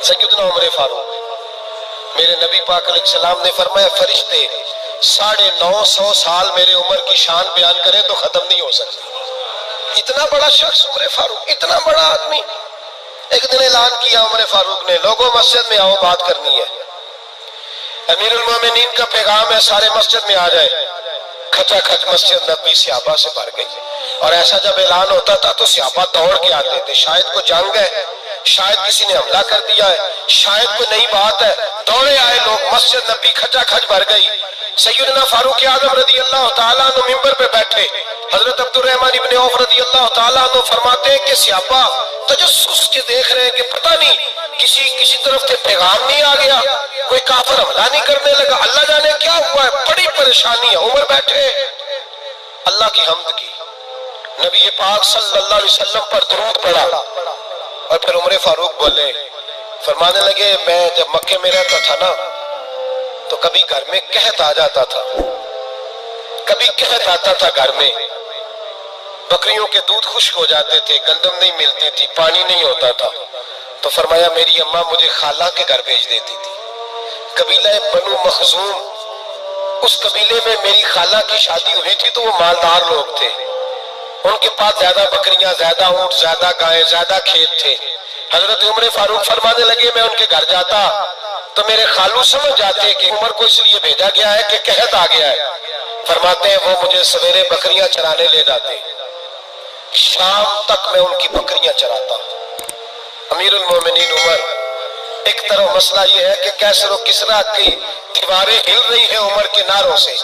سیدنا عمر فاروق، میرے نبی پاک علیہ السلام نے فرمایا فرشتے 950 سال میرے عمر کی شان بیان کریں تو ختم نہیں ہو سکتی۔ اتنا بڑا شخص عمر فاروق، اتنا بڑا آدمی۔ ایک دن اعلان کیا عمر فاروق نے، لوگوں مسجد میں آؤ، بات کرنی ہے۔ امیر المومنین کا پیغام ہے، سارے مسجد میں آ جائے۔ کھچا کھچ مسجد نبی صحابہ سے بھر گئی، اور ایسا جب اعلان ہوتا تھا تو صحابہ دوڑ کے آتے تھے، شاید کوئی جنگ ہے، شاید کسی نے حملہ کر دیا ہے، شاید کوئی نئی بات ہے۔ دوڑے آئے لوگ، مسجد نبی کھچا کھچ بھر گئی۔ سیدنا فاروق اعظم رضی اللہ تعالیٰ عنہ ممبر پہ بیٹھے، حضرت عبد الرحمن ابن عوف رضی اللہ تعالیٰ عنہ فرماتے ہیں کہ صحابہ تجسس کے دیکھ رہے ہیں کہ پتہ نہیں کسی طرف سے پیغام نہیں آ گیا، کوئی کافر حملہ نہیں کرنے لگا، اللہ جانے کیا ہوا ہے، بڑی پریشانی ہے۔ عمر بیٹھے، اللہ کی حمد کی، نبی پاک صلی اللہ علیہ وسلم پر درود پڑھا، اور پھر عمر فاروق بولے، فرمانے لگے میں جب مکے میں رہتا تھا نا تو کبھی گھر میں قحط آ جاتا تھا، کبھی قحط آتا تھا گھر میں، بکریوں کے دودھ خشک ہو جاتے تھے، گندم نہیں ملتی تھی، پانی نہیں ہوتا تھا، تو فرمایا میری اماں مجھے خالہ کے گھر بھیج دیتی تھی۔ قبیلہ بنو مخزوم، اس قبیلے میں میری خالہ کی شادی ہوئی تھی تو وہ مالدار لوگ تھے، ان کے پاس زیادہ بکریاں، زیادہ اونٹ، زیادہ گائے، زیادہ کھیت تھے۔ حضرت عمر فاروق فرمانے لگے میں ان کے گھر جاتا تو میرے خالو سمجھ جاتے کہ عمر کو اس لیے بھیجا گیا ہے کہ قحط آ گیا ہے، فرماتے ہیں وہ مجھے سویرے بکریاں چرانے لے جاتے، شام تک میں ان کی بکریاں چراتا۔ امیر المومنین عمر، ایک طرف مسئلہ یہ ہے کہ کیسر و کسرا کی دیواریں ہل رہی ہیں عمر کے نعروں سے،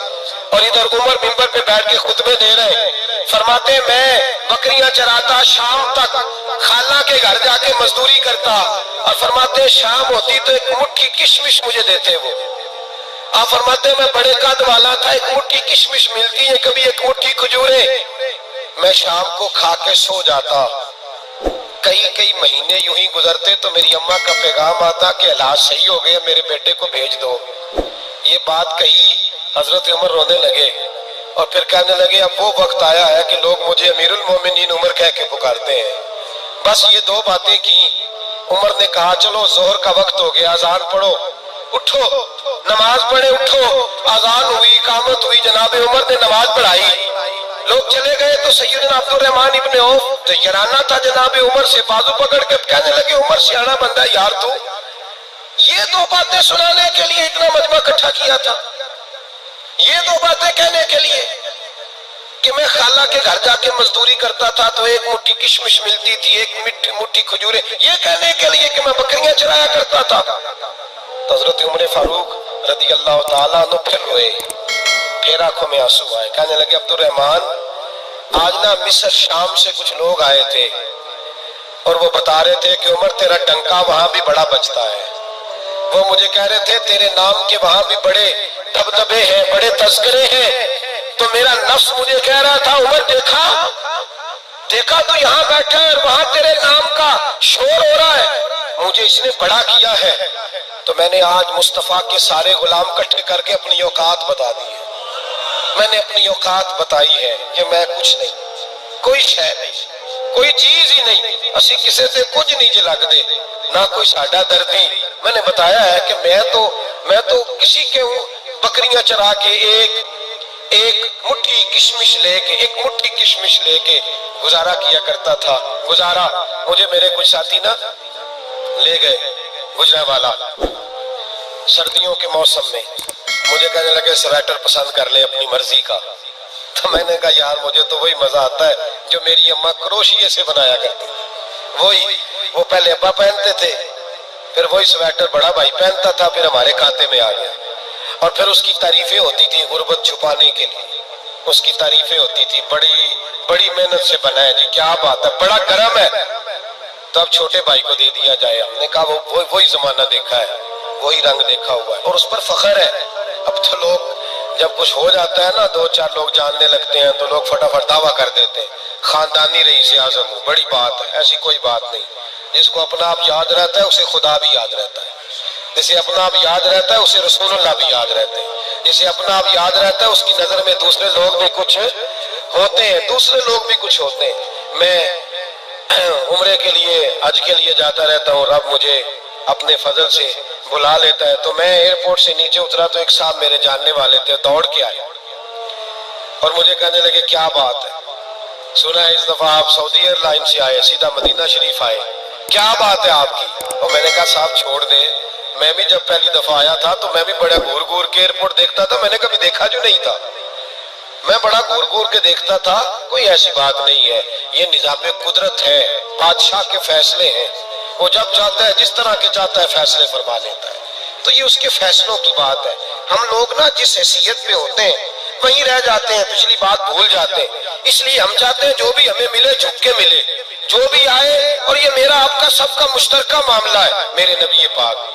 اور ادھر عمر منبر پہ بیٹھ کے خطبے دے رہے ہیں، فرماتے میں بکریاں چراتا، شام تک خالہ کے گھر جا کے مزدوری کرتا، اور فرماتے شام ہوتی تو ایک مٹھی کشمش مجھے دیتے وہ۔ آپ فرماتے میں بڑے قد والا تھا، ایک مٹھی کشمش ملتی ہے، کبھی ایک مٹھی کھجورے، میں شام کو کھا کے سو جاتا۔ کئی مہینے یوں ہی گزرتے تو میری اماں کا پیغام آتا کہ علاج صحیح ہو گیا، میرے بیٹے کو بھیج دو۔ یہ بات کہی، حضرت عمر رونے لگے، اور پھر کہنے لگے اب وہ وقت آیا ہے کہ لوگ مجھے امیر المومنین عمر کہہ کے پکارتے ہیں۔ بس یہ دو باتیں کی، عمر نے کہا چلو ظہر کا وقت ہو گیا، اذان پڑھو، اٹھو نماز پڑھے، اٹھو، اذان ہوئی، اقامت ہوئی، جناب عمر نے نماز پڑھائی، لوگ چلے گئے تو سیدنا عبد الرحمن ابن عوف تو یرانہ تھا جناب عمر سے، بازو پکڑ کے کہنے لگے عمر سیاڑا بندہ یار تو یہ دو باتیں سنانے کے لیے اتنا مجمع اکٹھا کیا تھا، یہ دو باتیں کہنے کے لیے کہ میں خالہ کے گھر جا کے مزدوری کرتا تھا تو ایک مٹھی کشمش ملتی تھی، ایک مٹھی کھجورے، یہ کہنے کے لیے کہ میں بکریاں چرایا کرتا تھا۔ تو حضرت عمر فاروق رضی اللہ تعالیٰ عنہ پھر روئے، پھر آنکھوں میں آنسو آئے، کہنے لگے عبد الرحمن آج نا مصر شام سے کچھ لوگ آئے تھے اور وہ بتا رہے تھے کہ عمر تیرا ڈنکا وہاں بھی بڑا بجتا ہے، وہ مجھے کہہ رہے تھے تیرے نام کے وہاں بھی بڑے دبدبے ہیں، بڑے تذکرے ہیں، تو میرا نفس مجھے کہہ رہا تھا عمر دیکھا تو یہاں بیٹھا ہے اور وہاں تیرے نام کا شور ہو رہا ہے، مجھے اس نے بڑا کیا ہے، تو میں نے آج مصطفیٰ کے سارے غلام اکٹھے کر کے اپنی اوقات بتا دی ہے، میں نے اپنی اوقات بتائی ہے کہ میں کچھ نہیں، کوئی شے نہیں، کوئی چیز ہی نہیں، اسی کسے سے کچھ نہیں جلگ دے، نہ کوئی ساڈا دردی، میں نے بتایا ہے کہ میں تو کسی کے ہوں، بکریاں چرا کے ایک مٹھی کشمش لے کے گزارا کیا کرتا تھا، گزارا مجھے میرے کچھ ساتھی نا لے گئے گجرے والا، سردیوں کے موسم میں مجھے کہنے لگے سویٹر پسند کر لے اپنی مرضی کا، تو میں نے کہا یار مجھے تو وہی مزہ آتا ہے جو میری اماں کروشیے سے بنایا کرتی، وہ پہلے ابا پہنتے تھے، پھر وہی سویٹر بڑا بھائی پہنتا تھا، پھر ہمارے کھاتے میں آ گیا، اور پھر اس کی تعریفیں ہوتی تھی غربت چھپانے کے لیے، اس کی تعریفیں ہوتی تھی بڑی محنت سے بنا ہے جی، کیا بات ہے، بڑا گرم ہے، تو اب چھوٹے بھائی کو دے دیا جائے، ہم نے کہا وہی زمانہ دیکھا ہے، وہی رنگ دیکھا ہوا ہے، اور اس پر فخر ہے۔ اب تو لوگ جب کچھ ہو جاتا ہے نا، 2-4 لوگ جاننے لگتے ہیں تو لوگ فٹافٹ دعویٰ کر دیتے ہیں خاندانی رئیس اعظم ہوں، بڑی بات ہے، ایسی کوئی بات نہیں، جس کو اپنا آپ یاد رہتا ہے اسے خدا بھی یاد رہتا ہے، جسے اپنا آپ یاد رہتا ہے اسے رسول اللہ بھی یاد رہتے ہیں، جسے اپنا آپ یاد رہتا ہے اس کی نظر میں دوسرے لوگ بھی کچھ ہوتے ہیں، میں عمرے کے لیے حج کے لیے جاتا رہتا ہوں، رب مجھے اپنے فضل سے بلا لیتا ہے. تو میں ایئرپورٹ سے نیچے اترا تو ایک صاحب میرے جاننے والے تھے، دوڑ کے آئے اور مجھے کہنے لگے کیا بات ہے، سنا ہے اس دفعہ آپ سعودی ایئر لائن سے آئے، سیدھا مدینہ شریف آئے، کیا بات ہے آپ کی؟ اور میں نے کہا صاحب چھوڑ دیں، میں بھی جب پہلی دفعہ آیا تھا تو میں بھی بڑا گور گور کے ایئرپورٹ دیکھتا تھا، میں نے کبھی دیکھا جو نہیں تھا، میں بڑا گور گور کے دیکھتا تھا، کوئی ایسی بات نہیں ہے، یہ نظام قدرت ہے، بادشاہ کے فیصلے ہیں، وہ جب چاہتا ہے جس طرح کے چاہتا ہے فیصلے فرما لیتا ہے، تو یہ اس کے فیصلوں کی بات ہے. ہم لوگ نا جس حیثیت پہ ہوتے ہیں وہیں رہ جاتے ہیں، پچھلی بات بھول جاتے ہیں، اس لیے ہم چاہتے ہیں جو بھی ہمیں ملے جھک کے ملے، جو بھی آئے، اور یہ میرا آپ کا سب کا مشترکہ معاملہ ہے. میرے نبی پاک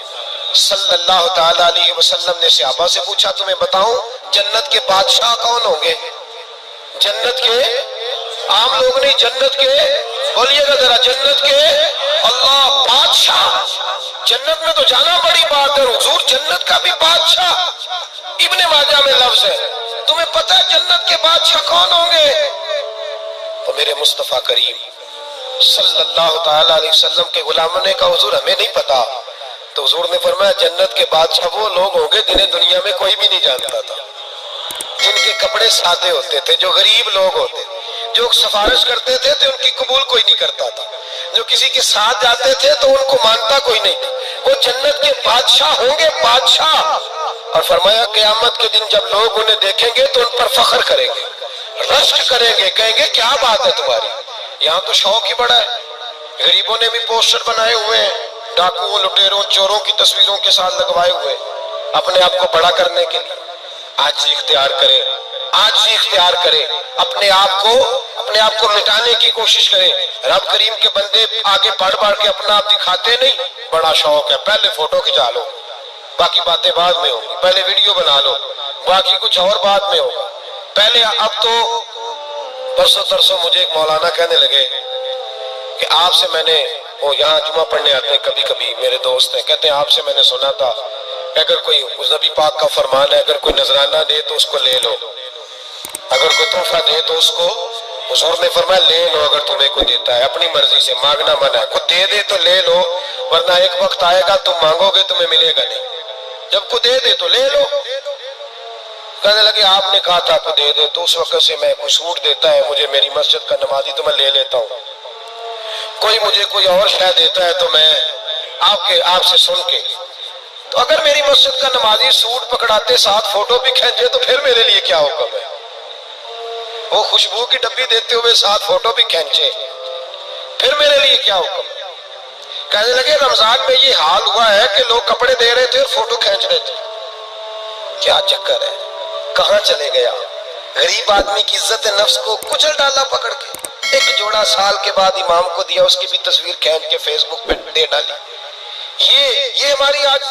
صلی اللہ تعالی علیہ وسلم نے صحابہ سے پوچھا تمہیں بتاؤں جنت کے بادشاہ کون ہوں گے؟ جنت کے عام لوگ نہیں، جنت کے، بولیے گا ذرا، جنت کے اللہ بادشاہ. جنت میں تو جانا بڑی بات ہے، حضور جنت کا بھی بادشاہ، ابن ماجہ میں لفظ ہے. تمہیں پتہ ہے جنت کے بادشاہ کون ہوں گے؟ تو میرے مصطفیٰ کریم صلی اللہ تعالی علیہ وسلم کے غلاموں نے کہا حضور ہمیں نہیں پتا. تو حضور نے فرمایا جنت کے بادشاہ وہ لوگ ہوں گے جنہیں دنیا میں کوئی بھی نہیں جانتا تھا، جن کے کپڑے سادے ہوتے تھے، جو غریب لوگ ہوتے تھے، جو سفارش کرتے تھے تو ان کی قبول کوئی نہیں کرتا تھا، جو کسی کے ساتھ جاتے تھے تو ان کو مانتا کوئی نہیں تھا. وہ جنت کے بادشاہ ہوں گے، بادشاہ. اور فرمایا قیامت کے دن جب لوگ انہیں دیکھیں گے تو ان پر فخر کریں گے، رشک کریں گے، کہیں گے کیا بات ہے تمہاری. یہاں تو شوق ہی بڑا ہے، غریبوں نے بھی پوسٹر بنائے ہوئے ہیں، ڈاکوؤں، لٹیروں، چوروں کی تصویروں کے ساتھ لگوائے ہوئے اپنے آپ کو بڑا کرنے کے لیے. آجزی اختیار کرے، آجزی اختیار کرے، اپنے آپ کو مٹانے کی کوشش کرے. رب کریم کے بندے آگے بڑھ کے اپنا آپ دکھاتے نہیں، بڑا شوق ہے، پہلے فوٹو کھچا لو، باقی باتیں بعد میں ہوگی، پہلے ویڈیو بنا لو، باقی کچھ اور بعد میں ہوگا. پہلے اب تو پرسوں ترسوں مجھے ایک مولانا کہنے لگے کہ آپ سے میں نے، وہ یہاں جمعہ پڑھنے آتے ہیں کبھی کبھی، میرے دوست ہیں، کہتے ہیں آپ سے میں نے سنا تھا کہ اگر کوئی نبی پاک کا فرمان ہے، اگر کوئی نذرانہ دے تو اس کو لے لو، اگر کوئی تحفہ دے تو اس کو، حضور نے فرمایا لے لو، اگر تمہیں کوئی دیتا ہے اپنی مرضی سے، مانگنا منع ہے، کوئی دے دے تو لے لو، ورنہ ایک وقت آئے گا تم مانگو گے تمہیں ملے گا نہیں، جب کوئی دے دے تو لے لو. کہنے لگے آپ نے کہا تھا تو دے دے، تو اس وقت سے میں کوئی سوٹ دیتا ہے مجھے میری مسجد کا نمازی تو میں لے لیتا ہوں، کوئی مجھے کوئی اور شے دیتا ہے تو میں آپ سے سن کے، تو اگر میری مسجد کا نمازی سوٹ پکڑاتے ساتھ فوٹو بھی کھینچے تو پھر میرے لیے کیا حکم ہے؟ وہ خوشبو کی ڈبی دیتے ہوئے ساتھ فوٹو بھی کھینچے، پھر میرے لیے کیا حکم ہے؟ کہنے لگے رمضان میں یہ حال ہوا ہے کہ لوگ کپڑے دے رہے تھے اور فوٹو کھینچ رہے تھے، کیا چکر ہے، کہاں چلے گیا؟ غریب آدمی کی عزت نفس کو کچل ڈالا پکڑ کے. ایک جوڑا سال کے بعد امام کو دیا، اس کی بھی تصویر کھینچ کے فیس بک پہ دے ڈالی. یہ ہماری آج